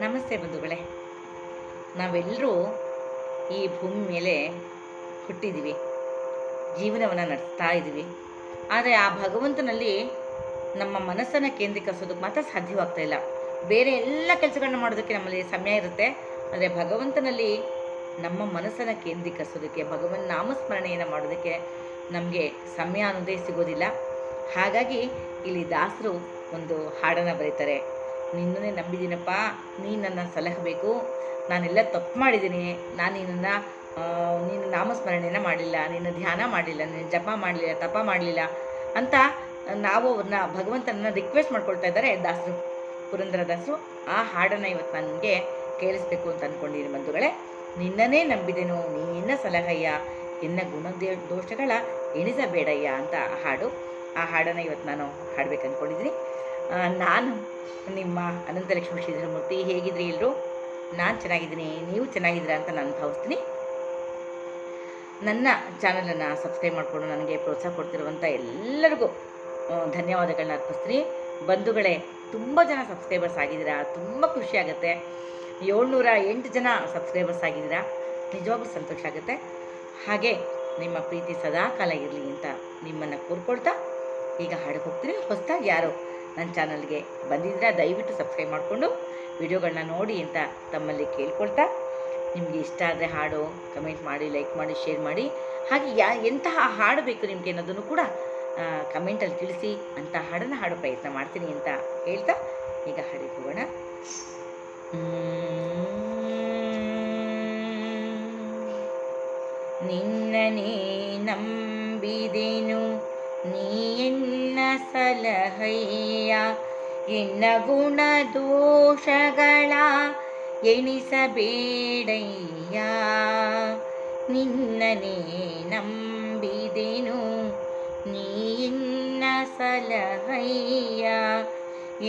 ನಮಸ್ತೆ ಬಂಧುಗಳೇ. ನಾವೆಲ್ಲರೂ ಈ ಭೂಮಿ ಮೇಲೆ ಹುಟ್ಟಿದ್ದೀವಿ, ಜೀವನವನ್ನು ನಡೆಸ್ತಾ ಇದ್ದೀವಿ. ಆದರೆ ಆ ಭಗವಂತನಲ್ಲಿ ನಮ್ಮ ಮನಸ್ಸನ್ನು ಕೇಂದ್ರೀಕರಿಸೋದಕ್ಕೆ ಮಾತ್ರ ಸಾಧ್ಯವಾಗ್ತಾ ಇಲ್ಲ. ಬೇರೆ ಎಲ್ಲ ಕೆಲಸಗಳನ್ನ ಮಾಡೋದಕ್ಕೆ ನಮ್ಮಲ್ಲಿ ಸಮಯ ಇರುತ್ತೆ, ಆದರೆ ಭಗವಂತನಲ್ಲಿ ನಮ್ಮ ಮನಸ್ಸನ್ನು ಕೇಂದ್ರೀಕರಿಸೋದಕ್ಕೆ, ಭಗವನ್ ನಾಮಸ್ಮರಣೆಯನ್ನು ಮಾಡೋದಕ್ಕೆ ನಮಗೆ ಸಮಯ ಅನ್ನೋದೇ ಸಿಗೋದಿಲ್ಲ. ಹಾಗಾಗಿ ಇಲ್ಲಿ ದಾಸರು ಒಂದು ಹಾಡನ್ನು ಬರೀತಾರೆ. ನಿನ್ನನ್ನೇ ನಂಬಿದ್ದೀನಪ್ಪ, ನೀನು ನನ್ನ ಸಲಹಬೇಕು, ನಾನೆಲ್ಲ ತಪ್ಪು ಮಾಡಿದ್ದೀನಿ, ನಾನು ನೀನು ನಾಮಸ್ಮರಣೆಯನ್ನು ಮಾಡಲಿಲ್ಲ, ನಿನ್ನ ಧ್ಯಾನ ಮಾಡಲಿಲ್ಲ, ನಿನ್ನ ಜಪ ಮಾಡಲಿಲ್ಲ, ತಪ ಮಾಡಲಿಲ್ಲ ಅಂತ ನಾವು ಅವ್ರನ್ನ ಭಗವಂತನನ್ನ ರಿಕ್ವೆಸ್ಟ್ ಮಾಡ್ಕೊಳ್ತಾ ಇದ್ದಾರೆ ದಾಸರು, ಪುರಂದರದಾಸರು. ಆ ಹಾಡನ್ನು ಇವತ್ತು ನನಗೆ ಕೇಳಿಸ್ಬೇಕು ಅಂತ ಅಂದ್ಕೊಂಡಿದ್ದೀನಿ ಬಂಧುಗಳೇ. ನಿನ್ನನ್ನೇ ನಂಬಿದೆನು ನಿನ್ನ ಸಲಹಯ್ಯ, ಎನ್ನ ದೋಷಗಳ ಎಣಿಸಬೇಡಯ್ಯ ಅಂತ ಹಾಡು. ಆ ಹಾಡನ್ನು ಇವತ್ತು ನಾನು ಹಾಡ್ಬೇಕು ಅಂದ್ಕೊಂಡಿದ್ದೀನಿ. ನಾನು ನಿಮ್ಮ ಅನಂತಲಕ್ಷ್ಮಿ ಶ್ರೀಧರಮೂರ್ತಿ. ಹೇಗಿದ್ರಿ ಎಲ್ಲರೂ? ನಾನು ಚೆನ್ನಾಗಿದ್ದೀನಿ, ನೀವು ಚೆನ್ನಾಗಿದ್ದೀರಾ ಅಂತ ನಾನು ಭಾವಿಸ್ತೀನಿ. ನನ್ನ ಚಾನಲನ್ನು ಸಬ್ಸ್ಕ್ರೈಬ್ ಮಾಡಿಕೊಂಡು ನನಗೆ ಪ್ರೋತ್ಸಾಹ ಕೊಡ್ತಿರುವಂಥ ಎಲ್ಲರಿಗೂ ಧನ್ಯವಾದಗಳನ್ನ ಅರ್ಪಿಸ್ತೀನಿ. ಬಂಧುಗಳೇ, ತುಂಬ ಜನ ಸಬ್ಸ್ಕ್ರೈಬರ್ಸ್ ಆಗಿದ್ದೀರಾ, ತುಂಬ ಖುಷಿಯಾಗುತ್ತೆ. 708 ಜನ ಸಬ್ಸ್ಕ್ರೈಬರ್ಸ್ ಆಗಿದ್ದೀರಾ, ನಿಜವಾಗ್ಲೂ ಸಂತೋಷ ಆಗುತ್ತೆ. ಹಾಗೆ ನಿಮ್ಮ ಪ್ರೀತಿ ಸದಾ ಕಾಲ ಇರಲಿ ಅಂತ ನಿಮ್ಮನ್ನು ಕೋರ್ಕೊಳ್ತಾ ಈಗ ಹಾಡಕ್ಕೆ ಹೋಗ್ತೀನಿ. ಹೊಸದಾಗಿ ಯಾರು ನನ್ನ ಚಾನಲ್ಗೆ ಬಂದಿದ್ದೀರಾ ದಯವಿಟ್ಟು ಸಬ್ಸ್ಕ್ರೈಬ್ ಮಾಡಿಕೊಂಡು ವಿಡಿಯೋಗಳನ್ನ ನೋಡಿ ಅಂತ ತಮ್ಮಲ್ಲಿ ಕೇಳ್ಕೊಳ್ತಾ, ನಿಮಗೆ ಇಷ್ಟ ಆದರೆ ಹಾಡು ಕಮೆಂಟ್ ಮಾಡಿ, ಲೈಕ್ ಮಾಡಿ, ಶೇರ್ ಮಾಡಿ. ಹಾಗೆ ಎಂತಹ ಹಾಡು ಬೇಕು ನಿಮಗೆ ಅನ್ನೋದನ್ನು ಕೂಡ ಕಮೆಂಟಲ್ಲಿ ತಿಳಿಸಿ. ಅಂತ ಹಾಡನ್ನು ಹಾಡೋ ಪ್ರಯತ್ನ ಮಾಡ್ತೀನಿ ಅಂತ ಹೇಳ್ತಾ ಈಗ ಹಾಡಿಗೆ ಹೋಗೋಣ. ನಿನ್ನನೇ ನಂಬಿದೆನು ನೀ ಎನ್ನ ಸಲಹಯ್ಯ, ಎನ್ನ ಗುಣ ದೋಷಗಳ ಎಣಿಸಬೇಡಯ್ಯ. ನಿನ್ನನೇ ನಂಬಿದೆನು ನೀ ಎನ್ನ ಸಲಹಯ್ಯ,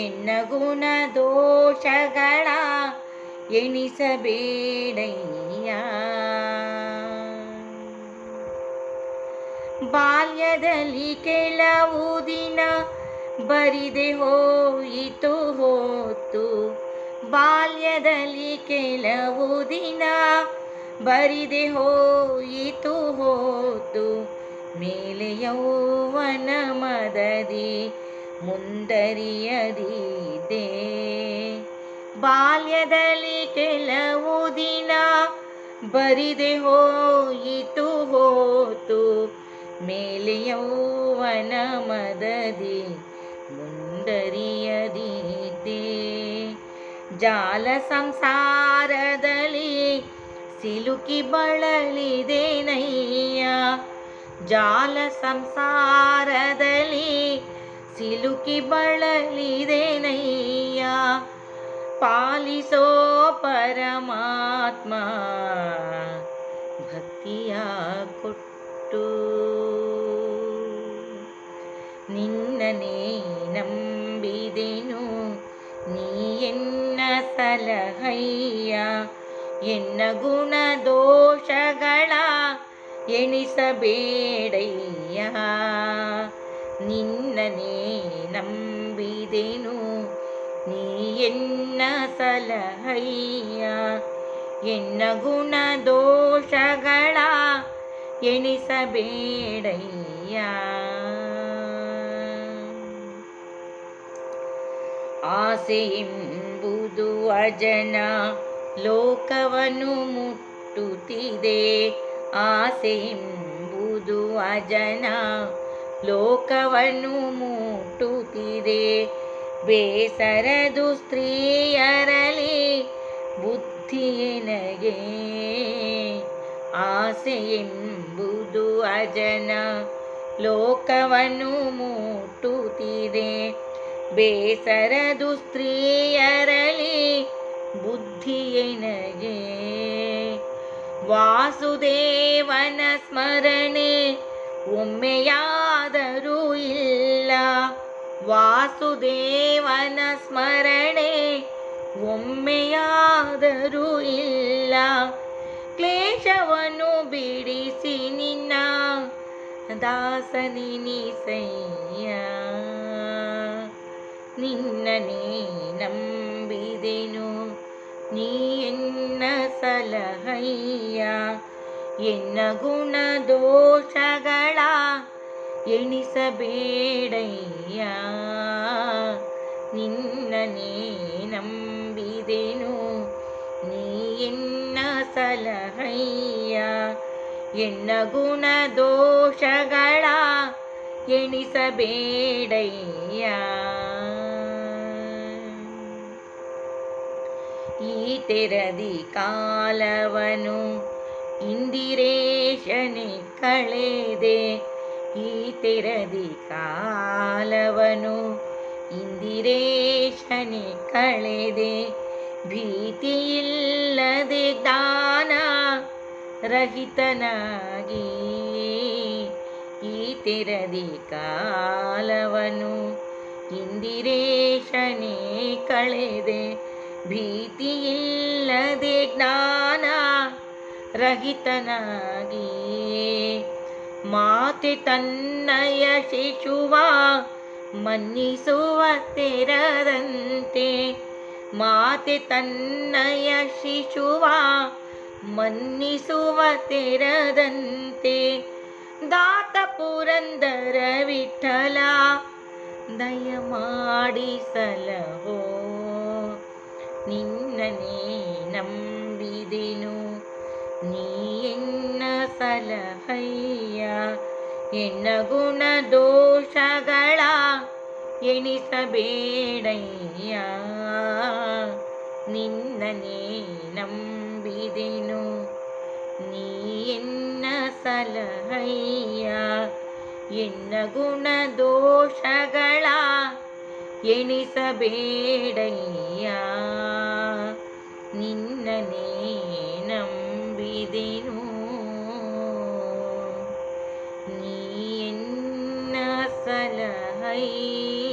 ಎನ್ನ ಗುಣ ದೋಷಗಳ ಎಣಿಸಬೇಡಯ್ಯ. ಬಾಲ್ಯದಲ್ಲಿ ಕೆಲವು ದಿನ ಬರಿದೆ ಹೋಯಿತು ಹೊತ್ತು, ಬಾಲ್ಯದಲ್ಲಿ ಕೆಲವು ದಿನ ಬರಿದೆ ಹೋಯಿತು ಹೊತ್ತು, ಮೇಲೆ ಯೌವನ ಮದದಿ ಮುಂದರಿಯದಿದೆ. ಬಾಲ್ಯದಲ್ಲಿ ಕೆಲವು ದಿನ ಬರಿದೆ ಹೋಯಿತು ಹೊತ್ತು, ಮೇಲೆ ಯೌವನ ಮದದಿ ಮುಂದರಿಯದಿದೆ. ಜಾಲ ಸಂಸಾರದಲ್ಲಿ ಸಿಲುಕಿ ಬಳಲಿದೆನಯ್ಯ, ಜಾಲ ಸಂಸಾರದಲ್ಲಿ ಸಿಲುಕಿ ಬಳಲಿದೆನಯ್ಯ. ಪಾಲಿಸೋ ಪರಮಾತ್ಮ ಭಕ್ತಿಯ ಕೊಟ್ಟು, ನಿನ್ನನೇ ನಂಬಿದೆನು ನೀ ಎನ್ನ ಸಲಹಯ್ಯ, ಎನ್ನ ಗುಣ ದೋಷಗಳ ಎಣಿಸಬೇಡಯ್ಯ. ನಿನ್ನನೇ ನಂಬಿದೆನು ನೀ ಎನ್ನ ಸಲಹಯ್ಯ, ಎನ್ನ ಗುಣ ದೋಷಗಳ ಎಣಿಸಬೇಡಯ್ಯ. ಆಸೆ ಎಂಬುದು ಅಜನ ಲೋಕವನ್ನು ಮುಟ್ಟುತ್ತಿದೆ, ಆಸೆ ಎಂಬುದು ಅಜನ ಲೋಕವನ್ನು ಮುಟ್ಟುತ್ತಿದೆ. ಬೇಸರದು ಸ್ತ್ರೀಯರಲಿ ಬುದ್ಧಿಯನಗೆ, ಆಸೆ ಎಂಬುದು ಅಜನ ಲೋಕವನ್ನು ಮುಟ್ಟುತ್ತಿದೆ. ಬೇಸರದು ಸ್ತ್ರೀಯರಲಿ ಬುದ್ಧಿಯನಗೆ. ವಾಸುದೇವನ ಸ್ಮರಣೆ ಒಮ್ಮೆಯಾದರೂ ಇಲ್ಲ, ವಾಸುದೇವನ ಸ್ಮರಣೆ ಒಮ್ಮೆಯಾದರೂ ಇಲ್ಲ. ಕ್ಲೇಶವನ್ನು ಬಿಡಿಸಿ ನಿನ್ನ ದಾಸನಿನಿಸಯ್ಯ, ನಿನ್ನನೇ ನಂಬಿದೆನು ನೀ ಎನ್ನ ಸಲಹಯ್ಯ. ಎನ್ನ ಗುಣ ದೋಷಗಳ ಎಣಿಸಬೇಡಯ್ಯ. ನಿನ್ನನೇ ನಂಬಿದೆನು, ನೀ ಎನ್ನ ಸಲಹಯ್ಯ. ಎನ್ನ ಗುಣ ದೋಷಗಳ ಎಣಿಸಬೇಡಯ್ಯ. ಈ ತೆರದಿ ಕಾಲವನು ಇಂದಿರೇಶನೆ ಕಳೆದೆ. ಈ ತೆರದಿ ಕಾಲವನು ಇಂದಿರೇಶನೆ ಕಳೆದೆ. ಭೀತಿಯಿಲ್ಲದೆ ದಾನ ರಹಿತನಾಗಿ. ಈ ತೆರದಿ ಕಾಲವನು ಇಂದಿರೇಶನೆ ಕಳೆದೆ. ಭೀತಿಯಿಲ್ಲದೆ ಜ್ಞಾನ ರಹಿತನಾಗಿ. ಮಾತೆ ತನ್ನಯ ಶಿಶುವ ಮನ್ನಿಸುವ ತೆರದಂತೆ. ಮಾತೆ ತನ್ನಯ ಶಿಶುವ ಮನ್ನಿಸುವ ತೆರದಂತೆ. ದಾತ ಪುರಂದರ ವಿಠಲ ದಯಮಾಡಿ ಸಲಹೋ. ನಿನ್ನನೇ ನಂಬಿದೆನು, ನೀ ಎನ್ನ ಸಲಹಯ್ಯ. ಎನ್ನ ಗುಣ ದೋಷಗಳ ಎಣಿಸಬೇಡಯ್ಯ. ನಿನ್ನನೇ ನಂಬಿದೆನು, ನೀ ಎನ್ನ ಸಲಹಯ್ಯ. ಎನ್ನ ಗುಣ ದೋಷಗಳ ಎಣಿಸಬೇಡಯ್ಯ. ನಿನ್ನನೇ ನಂಬಿದೆನು, ನೀ ಎನ್ನ ಸಲಹಯ್ಯ.